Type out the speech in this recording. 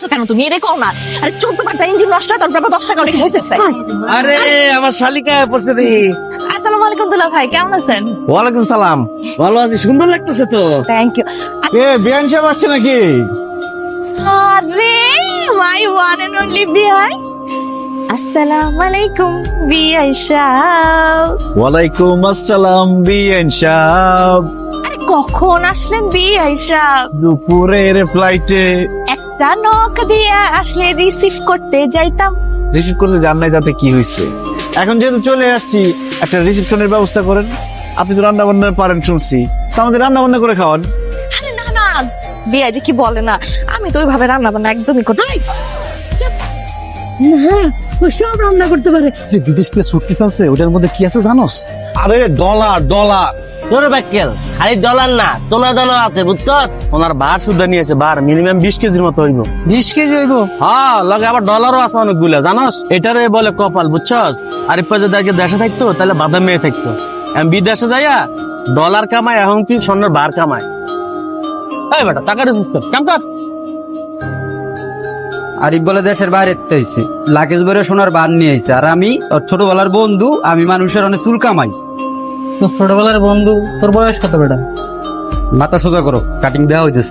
করতেছো কেন তুমি? এটা কও না। আরে 14 বার ইঞ্জিন নষ্ট হয় তারপর আবার 10 টাকা অনেক হইছে। আরে আমার শালিকা পড়ছে দেখি। আসসালামু আলাইকুম দুলা ভাই, কেমন আছেন? ওয়ালাইকুম সালাম। ভালো আছি, সুন্দর লাগতেছে তো। Thank you. এ বিয়ান সাহেব আসছে নাকি? আরে মাই ওয়ান এন্ড অনলি বিআই। আসসালামু আলাইকুম বিআই সাহেব। ওয়ালাইকুম আসসালাম বিয়ান সাহেব। আরে কখন আসলেন বিআই সাহেব? দুপুরের ফ্লাইটে। একটা নক দিয়ে আসলে রিসিভ করতে যাইতাম। রিসিভ করতে জান নাই তাতে কি হয়েছে? এখন যেহেতু চলে আসছি, একটা রিসেপশনের ব্যবস্থা করেন। আপনি তো রান্না বান্না পারেন শুনছি, তো আমাদের রান্না বান্না করে খাওয়ান। আরে না না, বিআই যে কি বলে না, আমি তো ওইভাবে রান্না বান্না একদমই করি না। হ্যাঁ, ও সব রান্না করতে পারে। যে বিদেশ থেকে সুটকেস আছে, ওটার মধ্যে কি আছে জানোস? আরে ডলার ডলার। তোর ব্যাকেল খালি ডলার না, তোলা ডলার আছে বুঝছ। ওনার বার সুদ্ধা নিয়েছে, বার মিনিমাম 20 কেজির মতো হইব। 20 কেজি হইব? হ্যাঁ, লগে আবার ডলারও আছে অনেকগুলো, জানোস। এটারে বলে কপাল, বুঝছস। আর ইপা যদি আগে দেশে থাকতো তাহলে বাদাম মেয়ে থাকতো। এখন বিদেশে যাইয়া ডলার কামায়, এখন কি স্বর্ণের বার কামায়। এই বেটা টাকা রিসিভ কর, কাম কর। আরিফ বলে দেশের বাইরে আইছে, লাগেজ ভরে সোনার বার নিয়ে আইছে। আর আমি ওর ছোটবেলার বন্ধু, আমি মানুষের অনেক চুল কামাই। তোর ছোটবেলার বন্ধু, তোর বয়স কত বেটা? মাথা সোজা করো, কাটিং দেওয়া হইতেছে।